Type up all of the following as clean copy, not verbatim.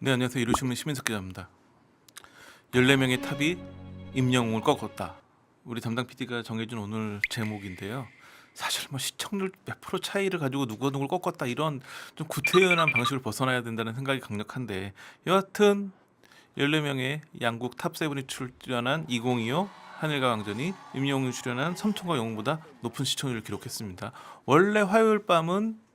네, 안녕하세요. 이루신문 시민석 기자입니다. 14명의 탑이 임영웅을 꺾었다. 우리 담당 PD가 정해준 오늘 제목인데요. 사실 뭐 시청률 몇 프로 차이를 가지고 누가 누굴 꺾었다 이런 좀 구태연한 방식을 벗어나야 된다는 생각이 강력한데, 여하튼 14명의 양국 탑7이 출연한 2025 한일과 왕전이 임영웅이 출연한 섬통과 영웅보다 높은 시청률을 기록했습니다. 원래 화요일 밤은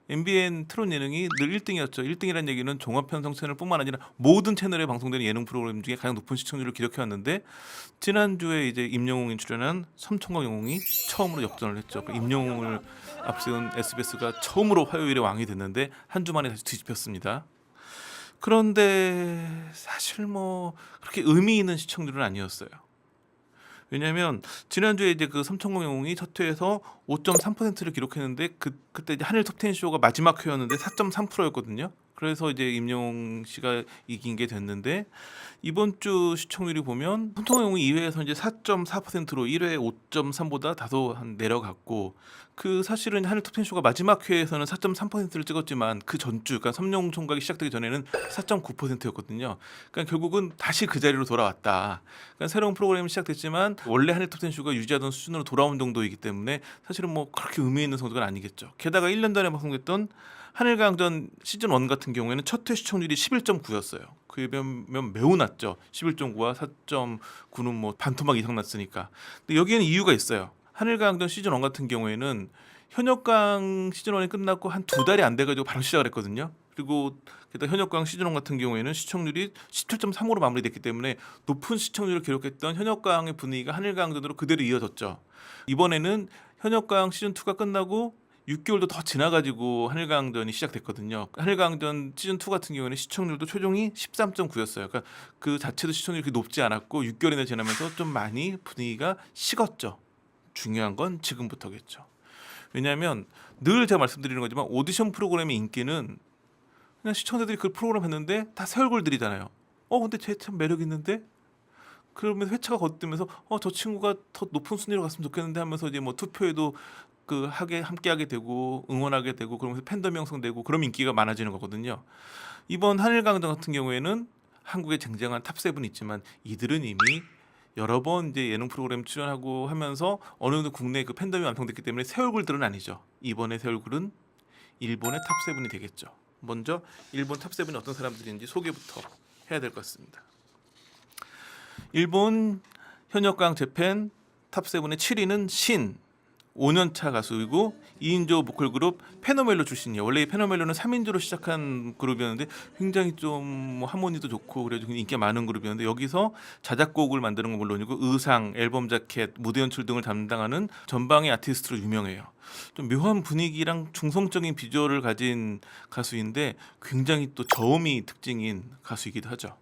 MBN 트롯 예능이 늘 1등이었죠. 1등이라는 얘기는 종합편성 채널뿐만 아니라 모든 채널에 방송되는 예능 프로그램 중에 가장 높은 시청률을 기록해왔는데, 지난주에 이제 임영웅이 출연한 섬총각 영웅이 처음으로 역전을 했죠. 임영웅을 앞세운 SBS가 처음으로 화요일에 왕이 됐는데 한 주 만에 다시 뒤집혔습니다. 그런데 사실 뭐 그렇게 의미 있는 시청률은 아니었어요. 왜냐하면 지난주에 이제 그 섬청공 영웅이 첫 회에서 5.3%를 기록했는데 그때 이제 한일 톱10 쇼가 마지막 회였는데 4.3%였거든요. 그래서 이제 임영웅 씨가 이긴 게 됐는데, 이번 주 시청률이 보면 섬청공 영웅이 2회에서 이제 4.4%로 1회 5.3보다 다소 한 내려갔고, 그 사실은 한일 톱10 쇼가 마지막 회에서는 4.3%를 찍었지만 그 전주, 그러니까 섬영 총각이 시작되기 전에는 4.9%였거든요. 그러니까 결국은 다시 그 자리로 돌아왔다. 그러니까 새로운 프로그램이 시작됐지만 원래 한일 톱10 쇼가 유지하던 수준으로 돌아온 정도이기 때문에 사실은 뭐 그렇게 의미 있는 성적은 아니겠죠. 게다가 1년 전에 방송됐던 한일강전 시즌 1 같은 경우에는 첫 회 시청률이 11.9였어요. 그에 비하면 매우 낮죠. 11.9와 4.9는 뭐 반토막 이상 났으니까. 근데 여기에는 이유가 있어요. 한일강전 시즌 1 같은 경우에는 현역강 시즌 1이 끝났고 한 2달이 안 돼가지고 바로 시작을 했거든요. 그리고 게다가 현역강 시즌 1 같은 경우에는 시청률이 17.3으로 마무리됐기 때문에 높은 시청률을 기록했던 현역강의 분위기가 한일강전으로 그대로 이어졌죠. 이번에는 현역강 시즌 2가 끝나고 6개월도 더 지나가지고 한일강전이 시작됐거든요. 한일강전 시즌 2 같은 경우에는 시청률도 최종이 13.9였어요. 그러니까 그 자체도 시청률이 그렇게 높지 않았고 6개월이나 지나면서 좀 많이 분위기가 식었죠. 중요한 건 지금부터겠죠. 왜냐하면 늘 제가 말씀드리는 거지만 오디션 프로그램의 인기는 그냥 시청자들이 그 프로그램 했는데 다 새 얼굴들이잖아요. 근데 쟤 참 매력 있는데? 그러면 회차가 거듭되면서 저 친구가 더 높은 순위로 갔으면 좋겠는데 하면서 이제 뭐 투표에도 함께 하게 되고 응원하게 되고, 그러면서 팬덤 형성되고, 그럼 인기가 많아지는 거거든요. 이번 한일강전 같은 경우에는 한국의 쟁쟁한 탑7이 있지만 이들은 이미 여러 번 이제 예능 프로그램 출연하고 하면서 어느 정도 국내 그 팬덤이 완성됐기 때문에 새 얼굴들은 아니죠. 이번에 새 얼굴은 일본의 탑7이 되겠죠. 먼저 일본 탑7이 어떤 사람들인지 소개부터 해야 될 것 같습니다. 일본 현역강 재팬 탑7의 7위는 신, 5년차 가수이고 2인조 보컬 그룹 페노멜로 출신이에요. 원래 이 페노멜로는 3인조로 시작한 그룹이었는데 굉장히 좀뭐 하모니도 좋고 그래서 인기가 많은 그룹이었는데, 여기서 자작곡을 만드는 건 물론이고 의상, 앨범 자켓, 무대 연출 등을 담당하는 전방의 아티스트로 유명해요. 좀 묘한 분위기랑 중성적인 비주얼을 가진 가수인데 굉장히 또 저음이 특징인 가수이기도 하죠.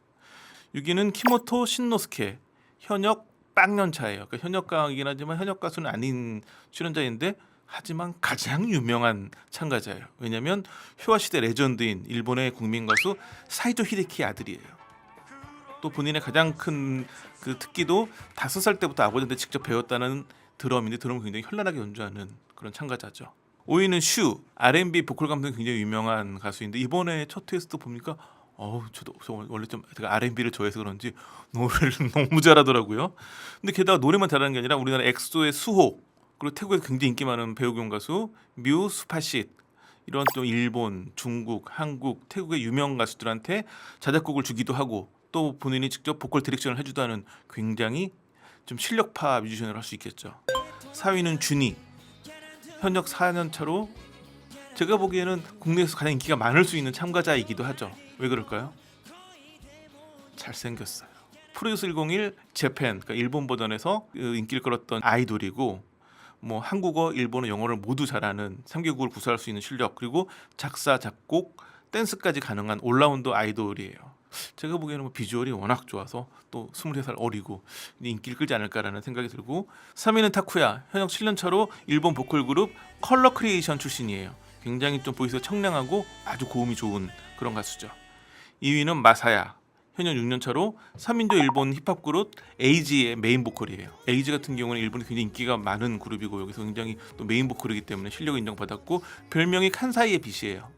6위는 키모토 신노스케, 현역 빵년차예요. 그러니까 현역가이긴 하지만 현역 가수는 아닌 출연자인데 하지만 가장 유명한 참가자예요. 왜냐하면 휴화시대 레전드인 일본의 국민 가수 사이조 히데키의 아들이에요. 또 본인의 가장 큰 그 특기도 5살 때부터 아버지한테 직접 배웠다는 드럼인데, 드럼을 굉장히 현란하게 연주하는 그런 참가자죠. 5위는 슈, R&B 보컬 감독이 굉장히 유명한 가수인데 이번에 첫 테스트 보니까 저도 원래 좀 제가 R&B를 좋아해서 그런지 노래를 너무 잘하더라고요. 근데 게다가 노래만 잘하는 게 아니라 우리나라 엑소의 수호, 그리고 태국에서 굉장히 인기 많은 배우 겸 가수 뮤 수파쉿, 이런 또 일본, 중국, 한국, 태국의 유명 가수들한테 자작곡을 주기도 하고 또 본인이 직접 보컬 디렉션을 해주도 하는 굉장히 좀 실력파 뮤지션을 할 수 있겠죠. 4위는 준이, 현역 4년 차로 제가 보기에는 국내에서 가장 인기가 많을 수 있는 참가자이기도 하죠. 왜 그럴까요? 잘생겼어요. 프로듀스 101 재팬, 그러니까 일본 버전에서 인기를 끌었던 아이돌이고, 뭐 한국어, 일본어, 영어를 모두 잘하는 3개국을 구사할 수 있는 실력, 그리고 작사, 작곡, 댄스까지 가능한 올라운더 아이돌이에요. 제가 보기에는 뭐 비주얼이 워낙 좋아서 또 23살 어리고 인기를 끌지 않을까라는 생각이 들고, 3위는 타쿠야, 현역 7년 차로 일본 보컬 그룹 컬러 크리에이션 출신이에요. 굉장히 좀 보이스가 청량하고 아주 고음이 좋은 그런 가수죠. 2위는 마사야, 현역 6년 차로 3인조 일본 힙합 그룹 에이지의 메인 보컬이에요. 에이지 같은 경우는 일본에 굉장히 인기가 많은 그룹이고 여기서 굉장히 또 메인 보컬이기 때문에 실력을 인정받았고 별명이 칸사이의 빛이에요.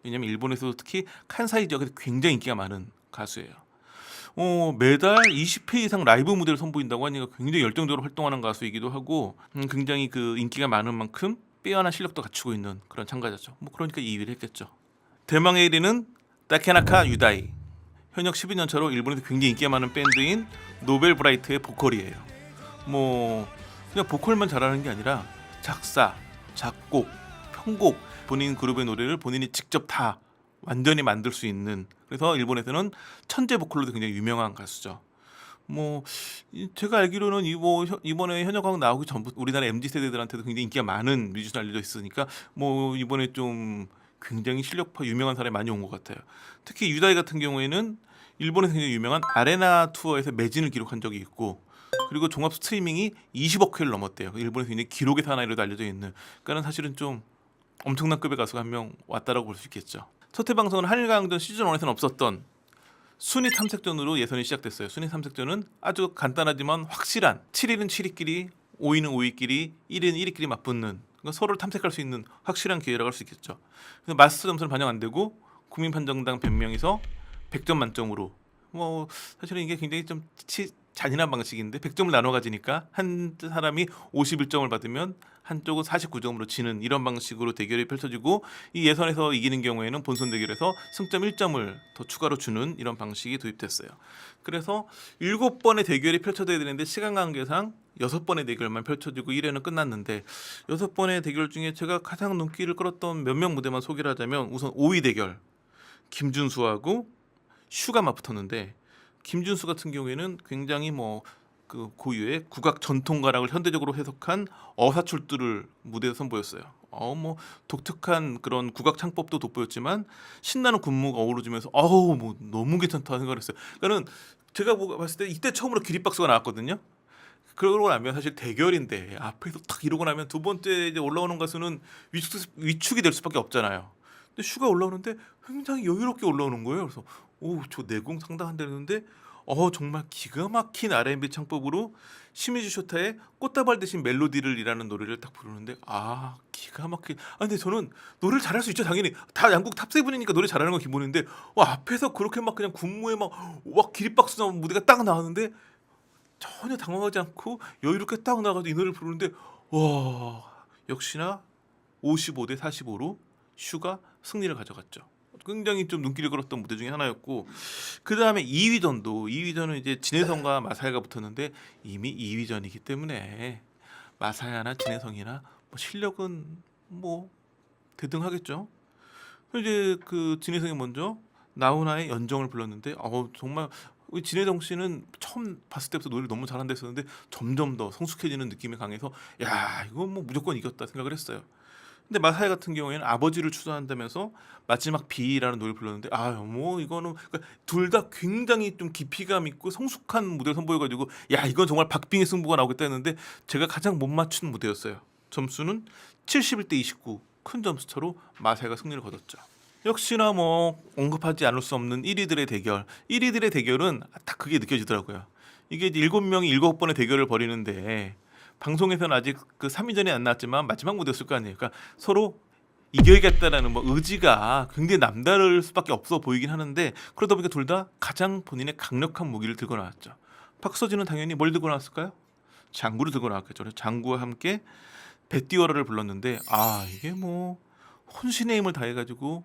왜냐면 일본에서도 특히 칸사이 지역에서 굉장히 인기가 많은 가수예요. 매달 20회 이상 라이브 무대를 선보인다고 하니까 굉장히 열정적으로 활동하는 가수이기도 하고 굉장히 그 인기가 많은 만큼 빼어난 실력도 갖추고 있는 그런 참가자죠. 뭐 그러니까 2위를 했겠죠. 대망의 1위는 다케나카 유다이. 현역 12년 차로 일본에서 굉장히 인기가 많은 밴드인 노벨브라이트의 보컬이에요. 뭐 그냥 보컬만 잘하는 게 아니라 작사, 작곡, 편곡, 본인 그룹의 노래를 본인이 직접 다 완전히 만들 수 있는, 그래서 일본에서는 천재 보컬로도 굉장히 유명한 가수죠. 뭐 제가 알기로는 이번에 현역왕 나오기 전부터 우리나라 MZ 세대들한테도 굉장히 인기가 많은 뮤지션 알려져 있으니까 뭐 이번에 좀 굉장히 실력파 유명한 사람이 많이 온 것 같아요. 특히 유다이 같은 경우에는 일본에서 굉장히 유명한 아레나 투어에서 매진을 기록한 적이 있고, 그리고 종합 스트리밍이 20억 회를 넘었대요. 일본에서 굉장히 기록의 사나이로도 알려져 있는. 그러니까 사실은 좀 엄청난 급의 가수가 한 명 왔다라고 볼 수 있겠죠. 첫 회 방송은 한일강전 시즌 1에서는 없었던 순위 탐색전으로 예선이 시작됐어요. 순위 탐색전은 아주 간단하지만 확실한 7위는 7위끼리, 5위는 5위끼리, 1위는 1위끼리 맞붙는, 그러니까 서로를 탐색할 수 있는 확실한 기회라고 할 수 있겠죠. 그래서 마스터 점수는 반영 안 되고 국민판정당 100명에서 100점 만점으로, 뭐 사실은 이게 굉장히 좀 잔인한 방식인데 100점을 나눠 가지니까 한 사람이 51점을 받으면 한쪽은 49점으로 지는 이런 방식으로 대결이 펼쳐지고, 이 예선에서 이기는 경우에는 본선 대결에서 승점 1점을 더 추가로 주는 이런 방식이 도입됐어요. 그래서 7번의 대결이 펼쳐져야 되는데 시간 관계상 6번의 대결만 펼쳐지고 1회는 끝났는데, 6번의 대결 중에 제가 가장 눈길을 끌었던 몇 명 무대만 소개를 하자면, 우선 5위 대결 김준수하고 슈가 맞붙었는데, 김준수 같은 경우에는 굉장히 그 고유의 국악 전통가락을 현대적으로 해석한 어사출두를 무대에서 선보였어요. 뭐 독특한 그런 국악 창법도 돋보였지만 신나는 군무가 어우러지면서 뭐 너무 괜찮다 생각을 했어요. 그러니까는 제가 봤을 때 이때 처음으로 기립박수가 나왔거든요. 그러고 나면 사실 대결인데 앞에서 탁 이러고 나면 두 번째 이제 올라오는 가수는 위축이 될 수밖에 없잖아요. 근데 슈가 올라오는데 굉장히 여유롭게 올라오는 거예요. 그래서 저 내공 상당한데 했는데 정말 기가 막힌 R&B 창법으로 시미즈 쇼타의 꽃다발 대신 멜로디를이라는 노래를 딱 부르는데 기가 막힌. 근데 저는 노래를 잘할 수 있죠. 당연히 다 양국 탑7이니까 노래 잘하는 건 기본인데, 앞에서 그렇게 막 그냥 군무에 막 기립박수 나온 무대가 딱 나왔는데 전혀 당황하지 않고 여유롭게 딱 나가서 이 노래를 부르는데, 역시나 55대 45로 슈가 승리를 가져갔죠. 굉장히 좀 눈길을 끌었던 무대 중에 하나였고, 그 다음에 2위전은 이제 진혜성과 마사야가 붙었는데, 이미 2위전이기 때문에 마사야나 진혜성이나 실력은 대등하겠죠. 이제 그 진혜성이 먼저 나훈아의 연정을 불렀는데, 정말 진혜성 씨는 처음 봤을 때부터 노래를 너무 잘한다 했었는데 점점 더 성숙해지는 느낌이 강해서 이거 무조건 이겼다 생각을 했어요. 근데 마사야 같은 경우에는 아버지를 추천한다면서 마지막 비라는 노래를 불렀는데 이거는 그러니까 둘 다 굉장히 좀 깊이감 있고 성숙한 무대를 선보여가지고 이건 정말 박빙의 승부가 나오겠다 했는데, 제가 가장 못 맞춘 무대였어요. 점수는 71대 29, 큰 점수 차로 마사야가 승리를 거뒀죠. 역시나 언급하지 않을 수 없는 1위들의 대결. 1위들의 대결은 딱 그게 느껴지더라고요. 이게 7명이 7번의 대결을 벌이는데, 방송에서는 아직 그 3위전이 안 나왔지만 마지막 무대였을 거 아니에요. 그러니까 서로 이겨야겠다라는 의지가 굉장히 남다를 수밖에 없어 보이긴 하는데, 그러다 보니까 둘 다 가장 본인의 강력한 무기를 들고 나왔죠. 박서진은 당연히 뭘 들고 나왔을까요? 장구를 들고 나왔겠죠. 그래서 장구와 함께 배띠워라를 불렀는데, 이게 혼신의 힘을 다해가지고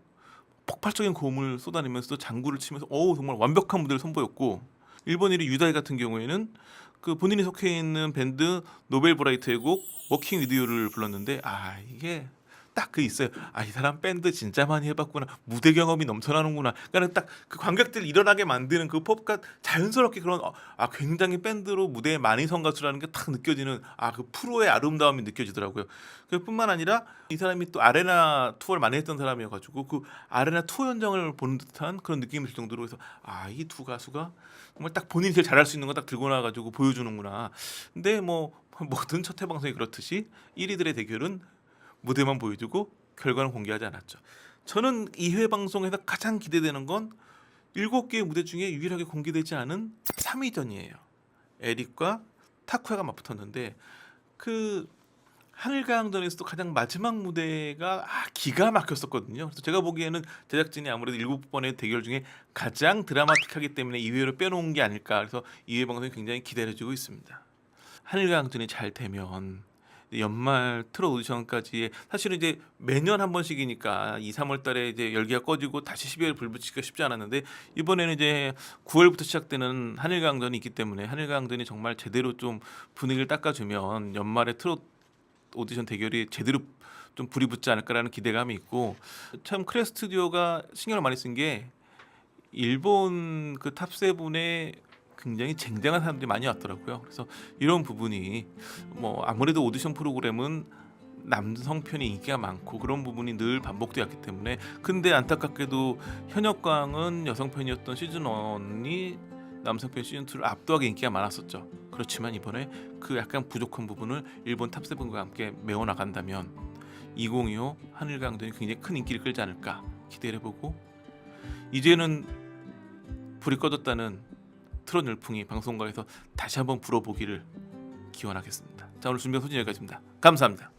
폭발적인 고음을 쏟아내면서 장구를 치면서 정말 완벽한 무대를 선보였고, 일본 1위 유다이 같은 경우에는 그 본인이 속해 있는 밴드 노벨브라이트의 곡 워킹 위드 유를 불렀는데, 이게 딱 있어요. 이 사람 밴드 진짜 많이 해봤구나, 무대 경험이 넘쳐나는구나. 그러니까 딱 그 관객들 일어나게 만드는 그 pop가 자연스럽게 그런 굉장히 밴드로 무대에 많이 선 가수라는 게 딱 느껴지는 그 프로의 아름다움이 느껴지더라고요. 그뿐만 아니라 이 사람이 또 아레나 투어를 많이 했던 사람이어가지고 그 아레나 투어 현장을 보는 듯한 그런 느낌이 들 정도로 해서 이 두 가수가 정말 딱 본인이 제일 잘할 수 있는 거 딱 들고 나가지고 보여주는구나. 근데 모든 첫 회 방송이 그렇듯이 1위들의 대결은 무대만 보여주고 결과는 공개하지 않았죠. 저는 2회 방송에서 가장 기대되는 건 7개의 무대 중에 유일하게 공개되지 않은 3위전이에요. 에릭과 타쿠야가 맞붙었는데, 그 하늘가항전에서도 가장 마지막 무대가 기가 막혔었거든요. 그래서 제가 보기에는 제작진이 아무래도 7번의 대결 중에 가장 드라마틱하기 때문에 2회로 빼놓은 게 아닐까. 그래서 2회 방송이 굉장히 기다려지고 있습니다. 하늘가항전이 잘 되면 연말 트롯 오디션까지 사실은 이제 매년 한 번씩이니까 2, 3월 달에 이제 열기가 꺼지고 다시 12월에 불 붙이기가 쉽지 않았는데 이번에는 이제 9월부터 시작되는 하늘가항전이 있기 때문에 하늘가항전이 정말 제대로 좀 분위기를 닦아주면 연말에 트롯 오디션 대결이 제대로 좀 불이 붙지 않을까라는 기대감이 있고 참 크레 스튜디오가 신경을 많이 쓴 게 일본 그 탑세븐에 굉장히 쟁쟁한 사람들이 많이 왔더라고요. 그래서 이런 부분이 뭐 아무래도 오디션 프로그램은 남성 편이 인기가 많고 그런 부분이 늘 반복되었기 때문에 근데 안타깝게도 현역광은 여성 편이었던 시즌 1이 남성 편 시즌 2를 압도하게 인기가 많았었죠. 그렇지만 이번에 그 약간 부족한 부분을 일본 탑세븐과 함께 메워 나간다면 2025 하늘강전이 굉장히 큰 인기를 끌지 않을까 기대를 해보고 이제는 불이 꺼졌다는 트롯 열풍이 방송가에서 다시 한번 불어보기를 기원하겠습니다. 자, 오늘 준비한 소진 여기까지입니다. 감사합니다.